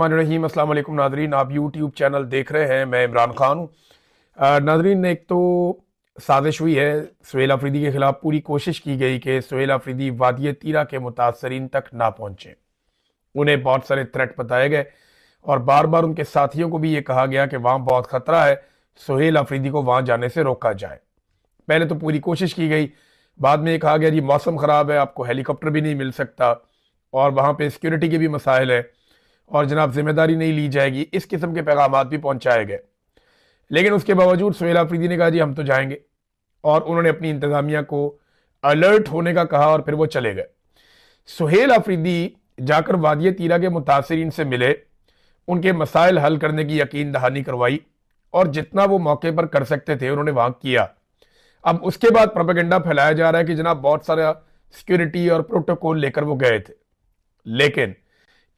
बिस्मिल्लाहिर्रहमानिर्रहीम। अस्सलाम वालेकुम नाज़रीन, आप यूट्यूब चैनल देख रहे हैं। मैं इमरान खान हूँ। नाज़रीन, एक तो साजिश हुई है सुहेल अफरीदी के खिलाफ। पूरी कोशिश की गई कि सुहेल अफरीदी वादी तीरा के मुतासरीन तक ना पहुँचे। उन्हें बहुत सारे थ्रेट बताए गए और बार बार उनके साथियों को भी ये कहा गया कि वहाँ बहुत ख़तरा है, सुहेल अफरीदी को वहाँ जाने से रोका जाए। पहले तो पूरी कोशिश की गई, बाद में ये कहा गया जी मौसम ख़राब है, आपको हेलीकॉप्टर भी नहीं मिल सकता और वहाँ पे सिक्योरिटी के भी मसाइल है और जनाब जिम्मेदारी नहीं ली जाएगी। इस किस्म के पैगाम भी पहुंचाए गए। लेकिन उसके बावजूद सुहेल अफरीदी ने कहा जी हम तो जाएंगे, और उन्होंने अपनी इंतजामिया को अलर्ट होने का कहा और फिर वो चले गए। सुहेल अफरीदी जाकर वादी तीरा के मुतासरीन से मिले, उनके मसाइल हल करने की यकीन दहानी करवाई और जितना वो मौके पर कर सकते थे उन्होंने वहां किया। अब उसके बाद प्रोपेगेंडा फैलाया जा रहा है कि जनाब बहुत सारा सिक्योरिटी और प्रोटोकॉल लेकर वो गए थे। लेकिन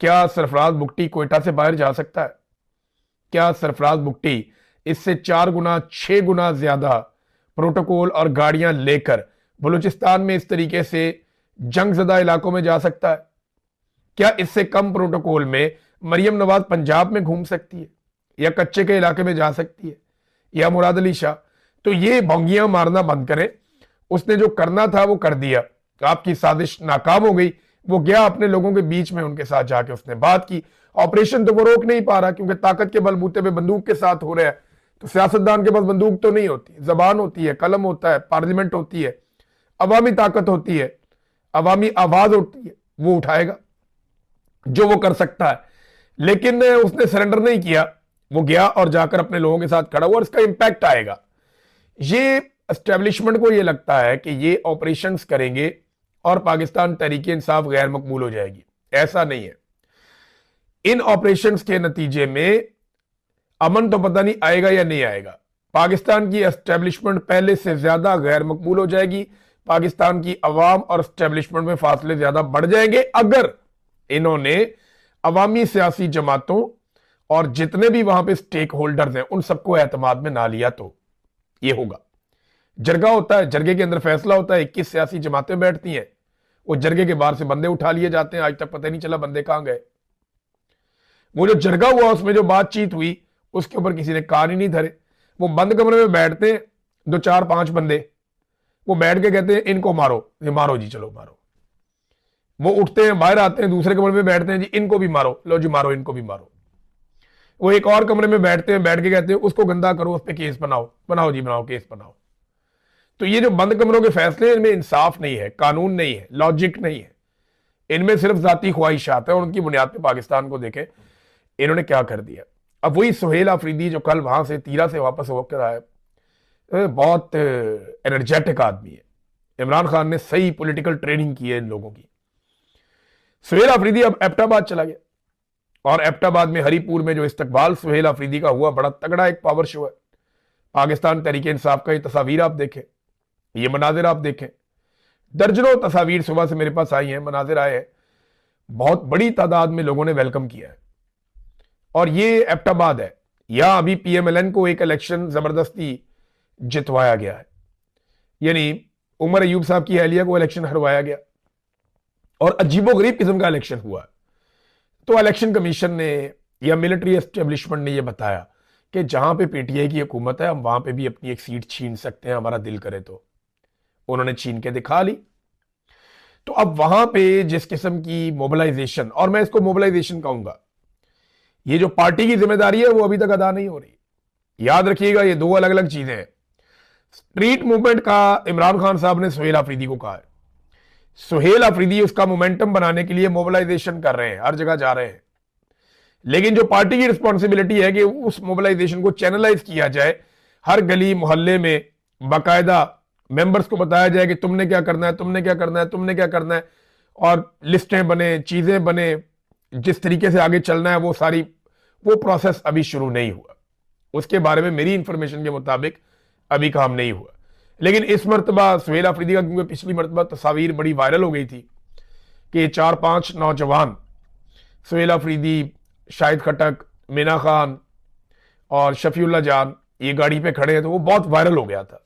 क्या सरफराज बुगटी कोयटा से बाहर जा सकता है? क्या सरफराज बुगटी इससे 4 गुना 6 गुना ज्यादा प्रोटोकॉल और गाड़ियां लेकर बलूचिस्तान में इस तरीके से जंगजदा इलाकों में जा सकता है? क्या इससे कम प्रोटोकॉल में मरियम नवाज पंजाब में घूम सकती है, या कच्चे के इलाके में जा सकती है, या मुराद अली शाह? तो ये भोंगियां मारना बंद करें। उसने जो करना था वो कर दिया, आपकी साजिश नाकाम हो गई। वो गया अपने लोगों के बीच में, उनके साथ जाके उसने बात की। ऑपरेशन तो वो रोक नहीं पा रहा क्योंकि ताकत के बलबूते पे बंदूक के साथ हो रहा है। तो सियासतदान के पास बंदूक तो नहीं होती, जबान होती है, कलम होता है, पार्लियामेंट होती है, अवामी ताकत होती है, अवामी आवाज होती है। वो उठाएगा जो वो कर सकता है। लेकिन उसने सरेंडर नहीं किया, वो गया और जाकर अपने लोगों के साथ खड़ा हुआ और इसका इंपैक्ट आएगा। ये एस्टेब्लिशमेंट को ये लगता है कि ये ऑपरेशंस करेंगे और पाकिस्तान तहरीक इंसाफ गैर मकबूल हो जाएगी। ऐसा नहीं है। इन ऑपरेशंस के नतीजे में अमन तो पता नहीं आएगा या नहीं आएगा। पाकिस्तान की एस्टेब्लिशमेंट पहले से ज्यादा गैर मकबूल हो जाएगी। पाकिस्तान की अवाम और एस्टेब्लिशमेंट में फासले ज्यादा बढ़ जाएंगे अगर इन्होंने अवामी सियासी जमातों और जितने भी वहां पे स्टेक होल्डर्स हैं उन सबको एतमाद में ना लिया। तो ये होगा। जरगा होता है, जरगे के अंदर फैसला होता है, 21 सियासी जमातें बैठती हैं, वो जरगे के बाहर से बंदे उठा लिए जाते हैं। आज तक पता ही नहीं चला बंदे कहां गए। वो जो जरगा हुआ उसमें जो बातचीत हुई उसके ऊपर किसी ने कान ही नहीं धरे। वो बंद कमरे में बैठते हैं 2 4 5 बंदे, वो बैठ के कहते हैं इनको मारो, ये मारो जी, चलो मारो। वो उठते हैं, बाहर आते हैं, दूसरे कमरे में बैठते हैं, जी इनको भी मारो, लो जी मारो, इनको भी मारो। वो एक और कमरे में बैठते हैं, बैठ के कहते हैं उसको गंदा करो, उस पर केस बनाओ, बनाओ जी बनाओ, केस बनाओ। तो ये जो बंद कमरों के फैसले, इनमें इंसाफ नहीं है, कानून नहीं है, लॉजिक नहीं है, इनमें सिर्फ जाती ख्वाहिशात है। और उनकी बुनियाद पे पाकिस्तान को देखें इन्होंने क्या कर दिया। अब वही सुहेल अफरीदी जो कल वहां से तीरा से वापस होकर आया, बहुत एनर्जेटिक आदमी है। इमरान खान ने सही पॉलिटिकल ट्रेनिंग की है इन लोगों की। सुहेल अफरीदी अब एबटाबाद चला गया और एबटाबाद में हरीपुर में जो इस्तकबाल सुहेल अफरीदी का हुआ, बड़ा तगड़ा एक पावर शो है। पाकिस्तान तहरीक इंसाफ का ये तस्वीर आप देखें, ये मनाजिर आप देखें। दर्जनों तस्वीर सुबह से मेरे पास आई हैं, मनाजिर आए हैं। बहुत बड़ी तादाद में लोगों ने वेलकम किया है। और ये एबटाबाद है, यहां अभी पीएमएलएन को एक इलेक्शन जबरदस्ती जितवाया गया है। यानी उमर अयूब साहब की अहलिया को इलेक्शन हरवाया गया और अजीबोगरीब किस्म का इलेक्शन हुआ। तो इलेक्शन कमीशन ने या मिलिट्री एस्टेब्लिशमेंट ने यह बताया कि जहां पे पीटीआई की हुकूमत है हम वहां पे भी अपनी एक सीट छीन सकते हैं, हमारा दिल करे तो। उन्होंने छीन के दिखा ली। तो अब वहां पे जिस किस्म की मोबिलाइजेशन, और मैं इसको मोबिलाइजेशन कहूंगा, ये जो पार्टी की जिम्मेदारी है वो अभी तक अदा नहीं हो रही। याद रखिएगा ये 2 अलग अलग चीजें हैं। स्ट्रीट मूवमेंट का इमरान खान साहब ने सुहेल अफरीदी को कहा है। सुहेल अफरीदी उसका मोमेंटम बनाने के लिए मोबिलाइजेशन कर रहे हैं, हर जगह जा रहे हैं। लेकिन जो पार्टी की रिस्पॉन्सिबिलिटी है कि उस मोबिलाइजेशन को चैनलाइज किया जाए, हर गली मोहल्ले में बाकायदा मेंबर्स को बताया जाए कि तुमने क्या करना है, तुमने क्या करना है, तुमने क्या करना है, और लिस्टें बने, चीजें बने, जिस तरीके से आगे चलना है वो सारी, वो प्रोसेस अभी शुरू नहीं हुआ। उसके बारे में मेरी इंफॉर्मेशन के मुताबिक अभी काम नहीं हुआ। लेकिन इस मरतबा सुहेल अफरीदी का, क्योंकि पिछली मरतबा तस्वीर बड़ी वायरल हो गई थी कि 4-5 नौजवान, सुहेल अफरीदी, शाहिद खटक, मीना खान और शफीउल्लाह जान, ये गाड़ी पे खड़े हैं, तो वो बहुत वायरल हो गया था।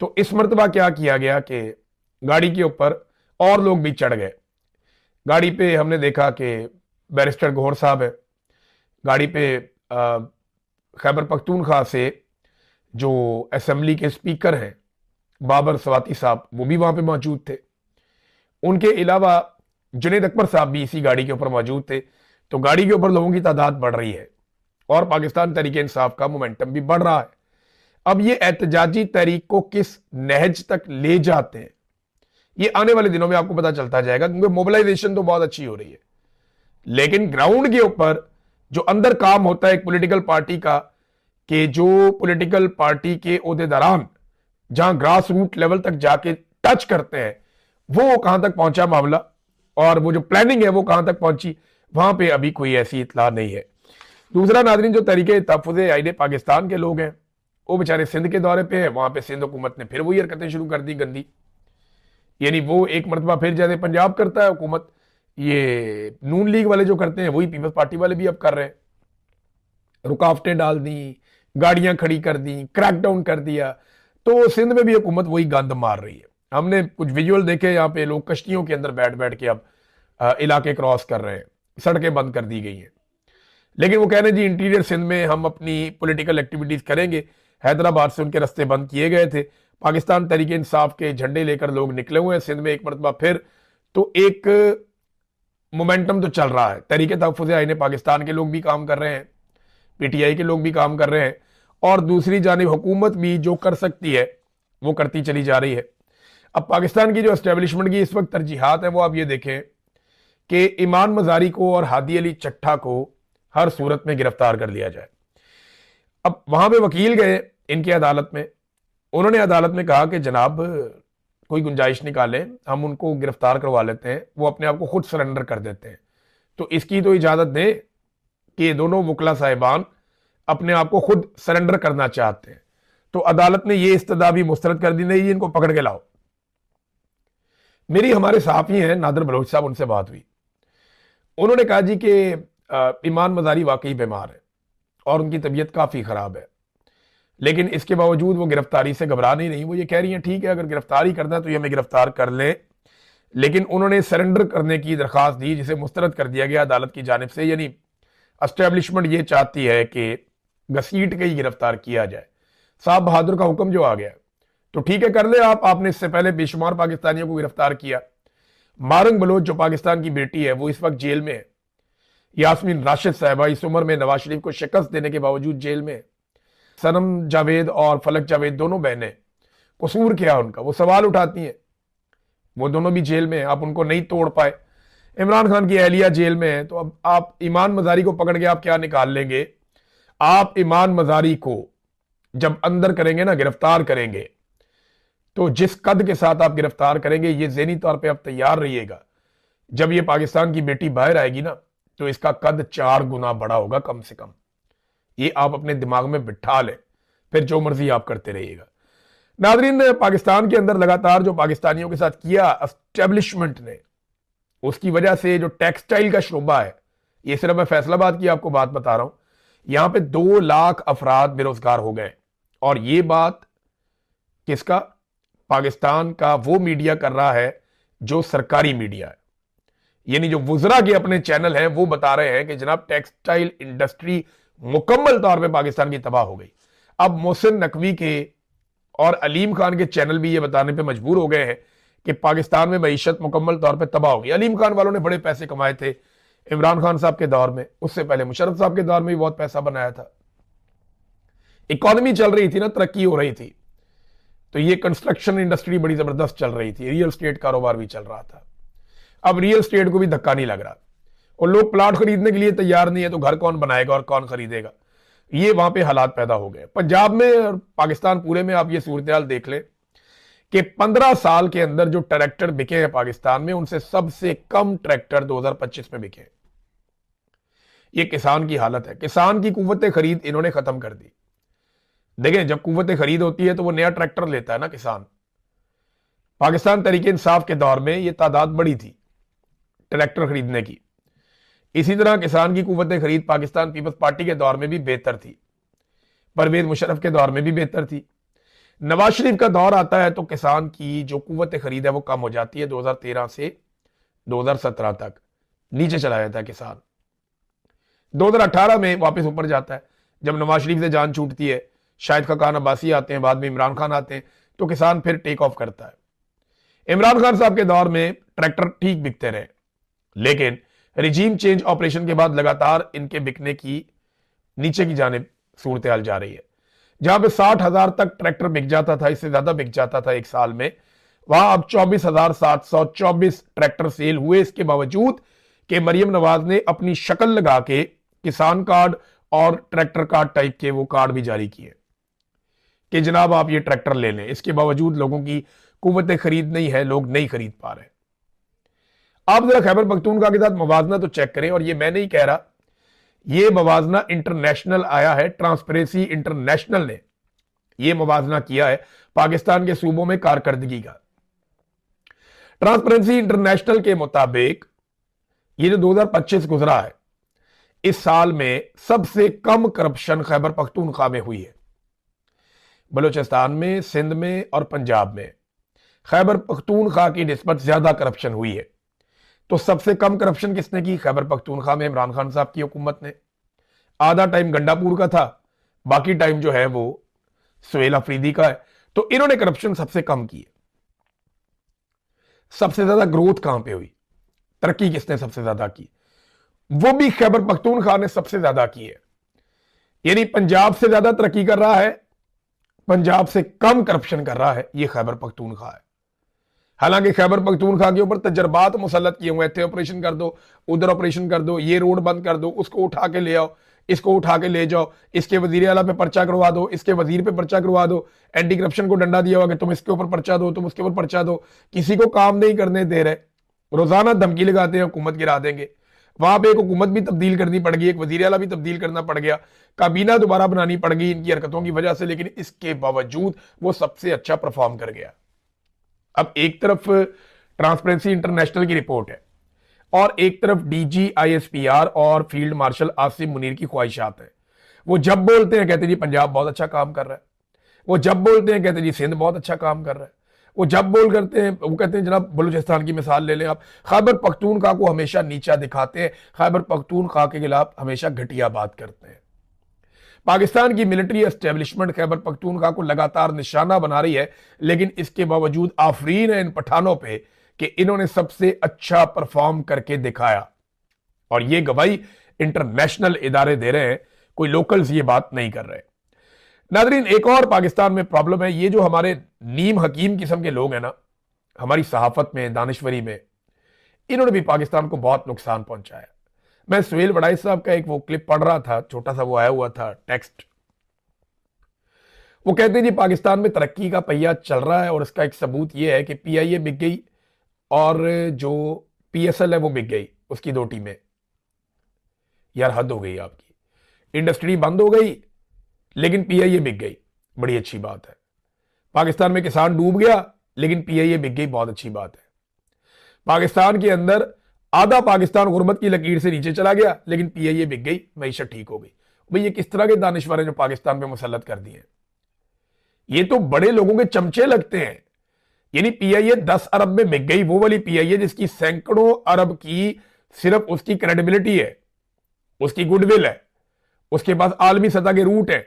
तो इस मरतबा क्या किया गया कि गाड़ी के ऊपर और लोग भी चढ़ गए। गाड़ी पे हमने देखा कि बैरिस्टर गौहर साहब है, गाड़ी पे खैबर पख्तूनख्वा से जो असेंबली के स्पीकर हैं बाबर सवाती साहब, वो भी वहां पे मौजूद थे। उनके अलावा जुनैद अकबर साहब भी इसी गाड़ी के ऊपर मौजूद थे। तो गाड़ी के ऊपर लोगों की तादाद बढ़ रही है और पाकिस्तान तहरीक इंसाफ का मोमेंटम भी बढ़ रहा है। अब ये एहतजाजी तहरीक को किस नहज तक ले जाते हैं, ये आने वाले दिनों में आपको पता चलता जाएगा, क्योंकि मोबिलाइजेशन तो बहुत अच्छी हो रही है, लेकिन ग्राउंड के ऊपर जो अंदर काम होता है एक पॉलिटिकल पार्टी का, कि जो पॉलिटिकल पार्टी के ओहदेदारान जहां ग्रास रूट लेवल तक जाके टच करते हैं, वो कहां तक पहुंचा मामला, और वो जो प्लानिंग है वो कहां तक पहुंची, वहां पे अभी कोई ऐसी इतला नहीं है। दूसरा नाज़रीन, जो तरीके तहफ़्फ़ुज़ आईन पाकिस्तान के लोग हैं वो बेचारे सिंध के दौरे पे हैं। वहां पे सिंध हुकूमत ने फिर वही हरकतें शुरू कर दी गंदी, यानी वो एक मरतबा फिर जैसे पंजाब करता है हुकूमत, ये नून लीग वाले जो करते हैं वही पीपल्स पार्टी वाले भी अब कर रहे हैं। रुकावटें डाल दी, गाड़ियां खड़ी कर दी, क्रैकडाउन कर दिया, तो सिंध में भी हुकूमत वही गंद मार रही है। हमने कुछ विजुअल देखे, यहाँ पे लोग कश्तियों के अंदर बैठ बैठ के अब इलाके क्रॉस कर रहे हैं, सड़कें बंद कर दी गई हैं। लेकिन वो कह रहे हैं जी इंटीरियर सिंध में हम अपनी पॉलिटिकल एक्टिविटीज करेंगे। हैदराबाद से उनके रास्ते बंद किए गए थे, पाकिस्तान तहरीक इंसाफ के झंडे लेकर लोग निकले हुए हैं सिंध में एक मरतबा फिर। तो एक मोमेंटम तो चल रहा है, तहरीक तहफ़्फ़ुज़ आईन पाकिस्तान के लोग भी काम कर रहे हैं, पीटीआई के लोग भी काम कर रहे हैं, और दूसरी जानिब हुकूमत भी जो कर सकती है वो करती चली जा रही है। अब पाकिस्तान की जो एस्टेब्लिशमेंट की इस वक्त तरजीहात है वो आप ये देखें कि ईमान मजारी को और हादी अली चट्ठा को हर सूरत में गिरफ्तार कर लिया जाए। अब वहां पे वकील गए इनकी अदालत में, उन्होंने अदालत में कहा कि जनाब कोई गुंजाइश निकालें, हम उनको गिरफ्तार करवा लेते हैं, वो अपने आप को खुद सरेंडर कर देते हैं, तो इसकी तो इजाजत दें कि ये दोनों वकला साहिबान अपने आप को खुद सरेंडर करना चाहते हैं। तो अदालत ने ये इस्तदा भी मुस्तरद कर दी, नहीं इनको पकड़ के लाओ। मेरी हमारे सहाफी हैं नादिर बलोच साहब, उनसे बात हुई, उन्होंने कहा जी कि ईमान मजारी वाकई बीमार है और उनकी तबीयत काफ़ी ख़राब है, लेकिन इसके बावजूद वो गिरफ्तारी से घबरा नहीं रही। वो ये कह रही हैं ठीक है अगर गिरफ्तारी करना है तो ये हमें गिरफ्तार कर लें, लेकिन उन्होंने सरेंडर करने की दरख्वास्त दी जिसे मुस्तरद कर दिया गया अदालत की जानिब से। यानी एस्टेब्लिशमेंट ये चाहती है कि घसीट के ही गिरफ्तार किया जाए। साहब बहादुर का हुक्म जो आ गया तो ठीक है कर ले आप, आपने इससे पहले बेशुमार पाकिस्तानियों को गिरफ्तार किया। मारंग बलोच जो पाकिस्तान की बेटी है वो इस वक्त जेल में है। यास्मीन राशिद साहिबा इस उम्र में नवाज शरीफ को शिकस्त देने के बावजूद जेल में है। सनम जावेद और फलक जावेद दोनों बहनें, कसूर क्या उनका, वो सवाल उठाती हैं, वो दोनों भी जेल में हैं, आप उनको नहीं तोड़ पाए। इमरान खान की अहलिया जेल में है, तो अब आप ईमान मजारी को पकड़ के आप क्या निकाल लेंगे। आप ईमान मजारी को जब अंदर करेंगे ना, गिरफ्तार करेंगे, तो जिस कद के साथ आप गिरफ्तार करेंगे ये ज़हनी तौर पे आप तैयार रहिएगा, जब ये पाकिस्तान की बेटी बाहर आएगी ना तो इसका कद 4 गुना बड़ा होगा कम से कम। ये आप अपने दिमाग में बिठा लें, फिर जो मर्जी आप करते रहिएगा। नाज़रीन, पाकिस्तान के अंदर लगातार जो पाकिस्तानियों के साथ किया एस्टेब्लिशमेंट ने, उसकी वजह से जो टेक्सटाइल का शोबा है, ये सिर्फ मैं फैसलाबाद की आपको बात बता रहा हूं, यहां पे 2 लाख अफराद बेरोजगार हो गए। और ये बात किसका, पाकिस्तान का वो मीडिया कर रहा है जो सरकारी मीडिया है, यानी जो वुजरा के अपने चैनल हैं वो बता रहे हैं कि जनाब टेक्सटाइल इंडस्ट्री मुकम्मल तौर पे पाकिस्तान की तबाह हो गई। अब मोहसिन नकवी के और अलीम खान के चैनल भी ये बताने पे मजबूर हो गए हैं कि पाकिस्तान में मईशत मुकम्मल तौर पे तबाह हो गई। अलीम खान वालों ने बड़े पैसे कमाए थे इमरान खान साहब के दौर में, उससे पहले मुशर्रफ साहब के दौर में भी बहुत पैसा बनाया था, इकॉनमी चल रही थी ना, तरक्की हो रही थी, तो ये कंस्ट्रक्शन इंडस्ट्री बड़ी जबरदस्त चल रही थी, रियल स्टेट कारोबार भी चल रहा था। अब रियल स्टेट को भी धक्का नहीं लग रहा और लोग प्लाट खरीदने के लिए तैयार नहीं है, तो घर कौन बनाएगा और कौन खरीदेगा, ये वहां पे हालात पैदा हो गए। पंजाब में और पाकिस्तान पूरे में आप ये सूरत देख लें कि 15 साल के अंदर जो ट्रैक्टर बिके हैं पाकिस्तान में, उनसे सबसे कम ट्रैक्टर 2025 में बिके। ये किसान की हालत है, किसान की कुव्वत खरीद इन्होंने खत्म कर दी। देखें जब कुव्वत खरीद होती है तो वो नया ट्रैक्टर लेता है ना किसान। पाकिस्तान तहरीक इंसाफ के दौर में ये तादाद बड़ी थी ट्रैक्टर खरीदने की। इसी तरह किसान की कुव्वत खरीद पाकिस्तान पीपल्स पार्टी के दौर में भी बेहतर थी, परवेज मुशर्रफ के दौर में भी बेहतर थी। नवाज शरीफ का दौर आता है तो किसान की जो कुव्वत खरीद है वो कम हो जाती है। 2013 से 2017 तक नीचे चला जाता है किसान। 2018 में वापस ऊपर जाता है, जब नवाज शरीफ से जान छूटती है, शाहिद खान अब्बासी आते हैं, बाद में इमरान खान आते हैं, तो किसान फिर टेक ऑफ करता है। इमरान खान साहब के दौर में ट्रैक्टर ठीक बिकते रहे, लेकिन रिजीम चेंज ऑपरेशन के बाद लगातार इनके बिकने की नीचे की जानिब सूरत हाल जा रही है। जहां पे 60,000 तक ट्रैक्टर बिक जाता था, इससे ज्यादा बिक जाता था एक साल में, वहां अब 24,724 ट्रैक्टर सेल हुए। इसके बावजूद कि मरियम नवाज ने अपनी शक्ल लगा के किसान कार्ड और ट्रैक्टर कार्ड टाइप के वो कार्ड भी जारी किए कि जनाब आप ये ट्रैक्टर ले लें। इसके बावजूद लोगों की कुव्वत खरीद नहीं है, लोग नहीं खरीद पा रहे। आप जरा खैबर पख्तूनख्वा के साथ मवाजना तो चेक करें, और ये मैं नहीं कह रहा, ये मवाजना इंटरनेशनल आया है, ट्रांसपेरेंसी इंटरनेशनल ने ये मवाजना किया है पाकिस्तान के सूबों में कारकर्दगी का। ट्रांसपेरेंसी इंटरनेशनल के मुताबिक ये जो 2025 गुजरा है, इस साल में सबसे कम करप्शन खैबर पख्तूनख्वा में हुई है। बलूचिस्तान में, सिंध में और पंजाब में खैबर पख्तूनख्वा की निस्बत ज्यादा करप्शन हुई है। तो सबसे कम करप्शन किसने की? खैबर पख्तूनख्वा में इमरान खान साहब की हुकूमत ने। आधा टाइम गंडापुर का था, बाकी टाइम जो है वो सुहेल अफरीदी का है। तो इन्होंने करप्शन सबसे कम की है। सबसे ज्यादा ग्रोथ कहां पे हुई, तरक्की किसने सबसे ज्यादा की? वो भी खैबर पख्तूनख्वा ने सबसे ज्यादा की है। यानी पंजाब से ज्यादा तरक्की कर रहा है, पंजाब से कम करप्शन कर रहा है ये खैबर पख्तूनख्वा है। हालांकि खैबर पख्तूनख्वा के ऊपर तजर्बात मुसल्लत किए हुए थे, ऑपरेशन कर दो, उधर ऑपरेशन कर दो, ये रोड बंद कर दो, उसको उठा के ले आओ, इसको उठा के ले जाओ, इसके वजीर आला पे पर्चा करवा दो, इसके वजीर पे पर्चा करवा दो, एंटी करप्शन को डंडा दिया हुआ कि तुम इसके ऊपर पर्चा दो, तुम उसके ऊपर पर्चा दो। किसी को काम नहीं करने दे रहे, रोजाना धमकी लगाते हैं हुकूमत गिरा देंगे। वहां पे एक हुकूमत भी तब्दील करनी पड़ गई, एक वजीर आला भी तब्दील करना पड़ गया, काबीना दोबारा बनानी पड़ गई इनकी हरकतों की वजह से, लेकिन इसके बावजूद वो सबसे अच्छा परफॉर्म कर गया। अब एक तरफ ट्रांसपेरेंसी इंटरनेशनल की रिपोर्ट है और एक तरफ DGISPR और फील्ड मार्शल आसिम मुनीर की ख्वाहिशात है। वो जब बोलते हैं कहते जी पंजाब बहुत अच्छा काम कर रहा है, वो जब बोलते हैं कहते जी सिंध बहुत अच्छा काम कर रहा है, वो जब बोल करते हैं वो कहते हैं जनाब बलूचिस्तान की मिसाल ले लें आप, खैबर पख्तूनख्वा को हमेशा नीचा दिखाते हैं, खैबर पख्तूनख्वा के खिलाफ हमेशा घटिया बात करते हैं। पाकिस्तान की मिलिट्री एस्टेब्लिशमेंट खैबर पख्तूनख्वा को लगातार निशाना बना रही है, लेकिन इसके बावजूद आफरीन है इन पठानों पे कि इन्होंने सबसे अच्छा परफॉर्म करके दिखाया। और ये गवाही इंटरनेशनल इदारे दे रहे हैं, कोई लोकल्स ये बात नहीं कर रहे। नादरीन, एक और पाकिस्तान में प्रॉब्लम है, ये जो हमारे नीम हकीम किस्म के लोग हैं ना, हमारी सहाफत में, दानिश्वरी में, इन्होंने भी पाकिस्तान को बहुत नुकसान पहुंचाया। मैं सुहेल वड़ाई साहब का एक वो क्लिप पढ़ रहा था, छोटा सा वो आया हुआ था टेक्स्ट। वो कहते हैं जी पाकिस्तान में तरक्की का पहिया चल रहा है और इसका एक सबूत ये है कि PIA बिक गई और जो PSL है वो बिक गई, उसकी 2 टीमें। यार हद हो गई आपकी, इंडस्ट्री बंद हो गई लेकिन PIA बिक गई, बड़ी अच्छी बात है। पाकिस्तान में किसान डूब गया लेकिन PIA बिक गई, बहुत अच्छी बात है। पाकिस्तान के अंदर आधा पाकिस्तान गुर्बत की लकीर से नीचे चला गया लेकिन PIA बिक गई, मईशत ठीक हो गई। भाई ये किस तरह के दानिश्वर हैं जो पाकिस्तान पे मुसल्लत कर दिए? ये तो बड़े लोगों के चमचे लगते हैं। यानी PIA 10 अरब में बिक गई, वो वाली PIA जिसकी सैकड़ों अरब की सिर्फ उसकी क्रेडिबिलिटी है, उसकी गुडविल है, उसके पास आलमी सतह के रूट है।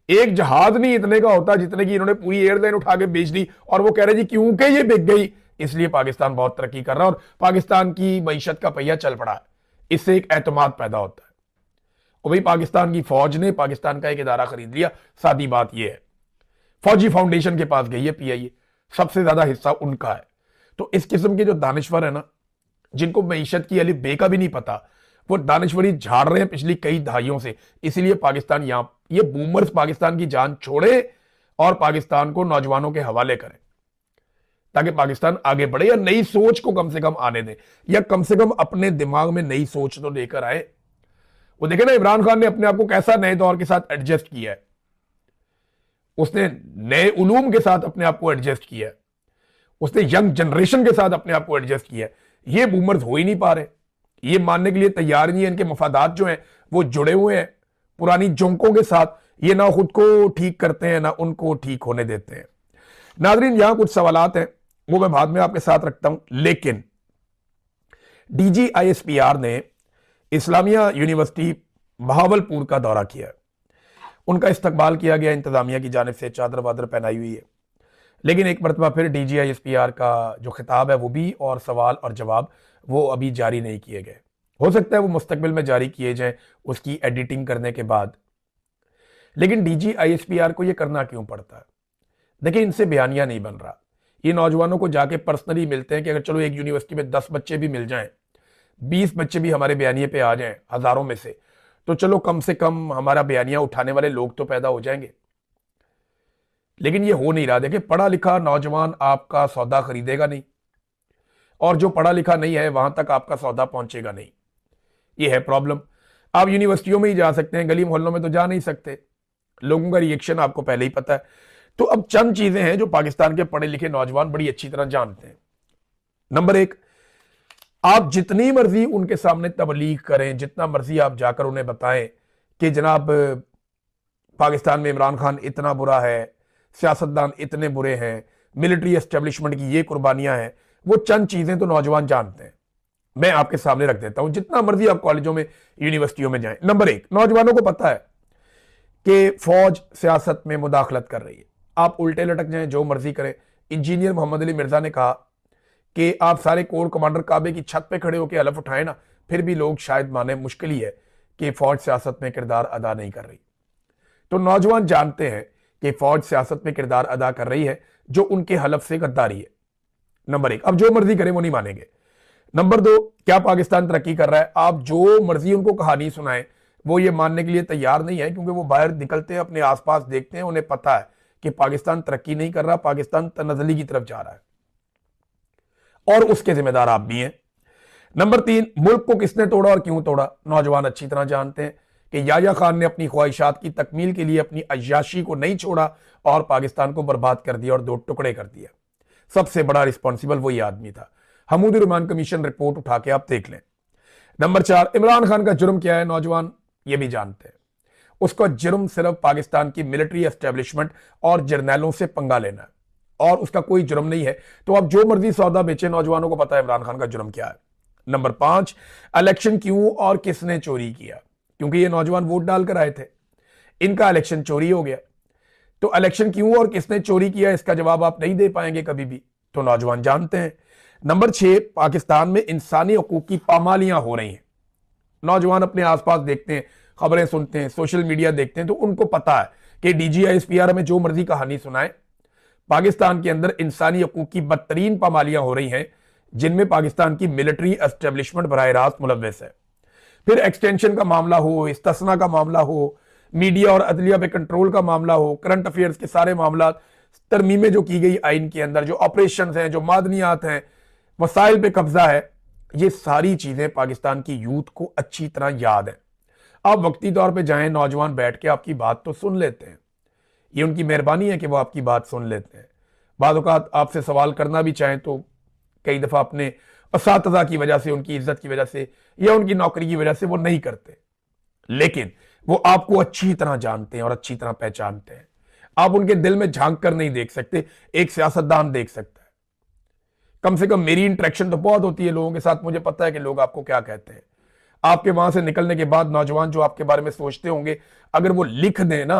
एक जहाज नहीं इतने का होता जितने की इन्होंने पूरी एयरलाइन उठा के बेच दी, और वो कह रहे जी क्योंकि ये बिक गई इसलिए पाकिस्तान बहुत तरक्की कर रहा है और पाकिस्तान की मईशत का पहिया चल पड़ा है। इससे एक एतमाद पैदा होता है। और भाई पाकिस्तान की फौज ने पाकिस्तान का एक इदारा खरीद लिया, सादी बात यह है, फौजी फाउंडेशन के पास गई है PIA, सबसे ज्यादा हिस्सा उनका है। तो इस किस्म के जो दानिश्वर है ना, जिनको मईशत की अलिफ बे का भी नहीं पता, वो दानिश्वरी झाड़ रहे हैं पिछली कई दहाइयों से। इसीलिए पाकिस्तान यहां, ये बूमर्स पाकिस्तान की जान छोड़े और पाकिस्तान को नौजवानों के हवाले करें ताकि पाकिस्तान आगे बढ़े, या नई सोच को कम से कम आने दें, या कम से कम अपने दिमाग में नई सोच तो लेकर आए। वो देखे ना इमरान खान ने अपने आप को कैसा नए दौर के साथ एडजस्ट किया है, उसने नए उलूम के साथ अपने आप को एडजस्ट किया है, उसने यंग जनरेशन के साथ अपने आप को एडजस्ट किया है। ये बूमर्स हो ही नहीं पा रहे, ये मानने के लिए तैयार नहीं है। इनके मफादात जो हैं वो जुड़े हुए हैं पुरानी जोंकों के साथ, ये ना खुद को ठीक करते हैं ना उनको ठीक होने देते हैं। नाजरीन, यहां कुछ सवालात हैं वो मैं बाद में आपके साथ रखता हूं, लेकिन DGISPR ने इस्लामिया यूनिवर्सिटी बहावलपुर का दौरा किया। उनका इस्तकबाल किया गया इंतजामिया की जानिब से, चादर वादर पहनाई हुई है। लेकिन एक मरतबा फिर DGISPR का जो खिताब है वो भी, और सवाल और जवाब वो अभी जारी नहीं किए गए। हो सकता है वो मुस्तकबिल में जारी किए जाएं उसकी एडिटिंग करने के बाद। लेकिन DGISPR को ये करना क्यों पड़ता है? देखिए, इनसे बयानिया नहीं बन रहा। ये नौजवानों को जाके पर्सनली मिलते हैं कि अगर चलो एक यूनिवर्सिटी में 10 बच्चे भी मिल जाएं, 20 बच्चे भी हमारे बयानिए पे आ जाएं हजारों में से कम से कम हमारा बयानिया उठाने वाले लोग तो पैदा हो जाएंगे। लेकिन ये हो नहीं रहा। देखिए, पढ़ा लिखा नौजवान आपका सौदा खरीदेगा नहीं, और जो पढ़ा लिखा नहीं है वहां तक आपका सौदा पहुंचेगा नहीं। ये है प्रॉब्लम। आप यूनिवर्सिटियों में ही जा सकते हैं, गली मोहल्लों में तो जा नहीं सकते। लोगों का रिएक्शन आपको पहले ही पता है। तो अब चंद चीजें हैं जो पाकिस्तान के पढ़े लिखे नौजवान बड़ी अच्छी तरह जानते हैं। नंबर एक, आप जितनी मर्जी उनके सामने तबलीग करें, जितना मर्जी आप जाकर उन्हें बताएं कि जनाब पाकिस्तान में इमरान खान इतना बुरा है, सियासतदान इतने बुरे हैं, मिलिट्री एस्टेब्लिशमेंट की ये कुर्बानियां हैं, वो चंद चीजें तो नौजवान जानते हैं। मैं आपके सामने रख देता हूं, जितना मर्जी आप कॉलेजों में यूनिवर्सिटियों में जाएं। नंबर एक, नौजवानों को पता है कि फौज सियासत में मुदाखलत कर रही है। आप उल्टे लटक जाएं, जो मर्जी करें। इंजीनियर मोहम्मद अली मिर्जा ने कहा कि आप सारे कोर कमांडर काबे की छत पे खड़े होकर हलफ उठाए ना, फिर भी लोग शायद माने, मुश्किल ही है कि फौज सियासत में किरदार अदा नहीं कर रही। तो नौजवान जानते हैं कि फौज सियासत में किरदार अदा कर रही है, जो उनके हलफ से गद्दारी है। नंबर एक, अब जो मर्जी करें वो नहीं मानेंगे। नंबर दो, क्या पाकिस्तान तरक्की कर रहा है? आप जो मर्जी उनको कहानी सुनाएं, वो ये मानने के लिए तैयार नहीं है, क्योंकि वो बाहर निकलते हैं, अपने आसपास देखते हैं, उन्हें पता है कि पाकिस्तान तरक्की नहीं कर रहा, पाकिस्तान तनज़ली की तरफ जा रहा है, और उसके जिम्मेदार आप भी हैं। नंबर तीन, मुल्क को किसने तोड़ा और क्यों तोड़ा? नौजवान अच्छी तरह जानते हैं कि याया खान ने अपनी ख्वाहिशात की तकमील के लिए अपनी अय्याशी को नहीं छोड़ा और पाकिस्तान को बर्बाद कर दिया और दो टुकड़े कर दिया। सबसे बड़ा रिस्पॉन्सिबल वही आदमी था। हमूदुर रहमान कमीशन रिपोर्ट उठा के आप देख लें। नंबर चार, इमरान खान का जुर्म क्या है? नौजवान ये भी जानते हैं। उसका जुर्म सिर्फ पाकिस्तान की मिलिट्री एस्टेब्लिशमेंट और जर्नैलों से पंगा लेना है, और उसका कोई जुर्म नहीं है। तो आप जो मर्जी सौदा बेचे, नौजवानों को पता है इमरान खान का जुर्म क्या है। नंबर पांच, इलेक्शन क्यों और किसने चोरी किया? क्योंकि ये नौजवान वोट डालकर आए थे, इनका इलेक्शन चोरी हो गया। तो इलेक्शन क्यों और किसने चोरी किया, इसका जवाब आप नहीं दे पाएंगे कभी भी। तो नौजवान जानते हैं। नंबर छह, पाकिस्तान में इंसानी हकूक की पामालियां हो रही हैं। नौजवान अपने आसपास देखते हैं, खबरें सुनते हैं, सोशल मीडिया देखते हैं, तो उनको पता है कि DGISPR में जो मर्जी कहानी सुनाए, पाकिस्तान के अंदर इंसानी हकूक की बदतरीन पामालियां हो रही हैं, जिनमें पाकिस्तान की मिलिट्री एस्टेब्लिशमेंट बराह रास्त मुलव्वस है। फिर एक्सटेंशन का मामला हो, इस्तिस्ना का मामला हो, मीडिया और अदलिया पे कंट्रोल का मामला हो, करंट अफेयर्स के सारे मामला, तरमीमें जो की गई आइन के अंदर, जो ऑपरेशन हैं, जो मादनियात हैं, वसाइल पे कब्जा है, ये सारी चीजें पाकिस्तान की यूथ को अच्छी तरह याद है। आप वक्ती तौर पे जाएं, नौजवान बैठ के आपकी बात तो सुन लेते हैं। ये उनकी मेहरबानी है कि वो आपकी बात सुन लेते हैं। बाद औक़ात आपसे सवाल करना भी चाहें तो कई दफा अपने असातिज़ा की वजह से, उनकी इज्जत की वजह से, या उनकी नौकरी की वजह से वो नहीं करते, लेकिन वो आपको अच्छी तरह जानते हैं और अच्छी तरह पहचानते हैं। आप उनके दिल में झांक कर नहीं देख सकते, एक सियासतदान देख सकता है। कम से कम मेरी इंटरेक्शन तो बहुत होती है लोगों के साथ, मुझे पता है कि लोग आपको क्या कहते हैं। आपके वहां से निकलने के बाद नौजवान जो आपके बारे में सोचते होंगे, अगर वो लिख दें ना,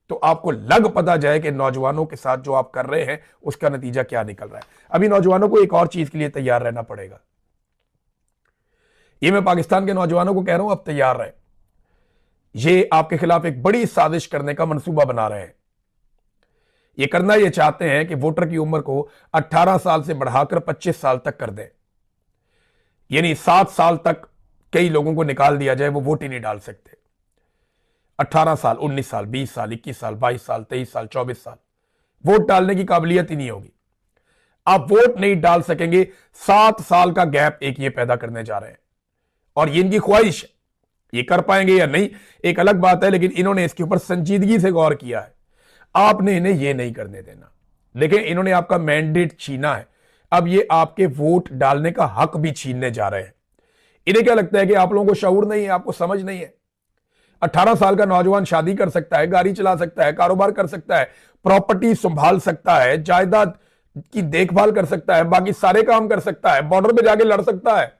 तो आपको लग पता जाए कि नौजवानों के साथ जो आप कर रहे हैं उसका नतीजा क्या निकल रहा है। अभी नौजवानों को एक और चीज के लिए तैयार रहना पड़ेगा। ये मैं पाकिस्तान के नौजवानों को कह रहा हूं, अब तैयार रहे। ये आपके खिलाफ एक बड़ी साजिश करने का मंसूबा बना रहे हैं। ये करना ये चाहते हैं कि वोटर की उम्र को 18 साल से बढ़ाकर 25 साल तक कर दें, यानी 7 साल तक कई लोगों को निकाल दिया जाए, वो वोट ही नहीं डाल सकते। 18 साल, 19 साल, 20 साल, 21 साल, 22 साल, 23 साल, 24 साल, वोट डालने की काबिलियत ही नहीं होगी। आप वोट नहीं डाल सकेंगे। 7 साल का गैप एक ये पैदा करने जा रहे हैं, और ये इनकी ख्वाहिश है। ये कर पाएंगे या नहीं एक अलग बात है, लेकिन इन्होंने इसके ऊपर संजीदगी से गौर किया है। आपने इन्हें ये नहीं करने देना। देखें, इन्होंने आपका मैंडेट छीना है, अब ये आपके वोट डालने का हक भी छीनने जा रहे हैं। इन्हें क्या लगता है कि आप लोगों को शऊर नहीं है, आपको समझ नहीं है। 18 साल का नौजवान शादी कर सकता है, गाड़ी चला सकता है, कारोबार कर सकता है, प्रॉपर्टी संभाल सकता है, जायदाद की देखभाल कर सकता है, बाकी सारे काम कर सकता है, बॉर्डर पे जाके लड़ सकता है,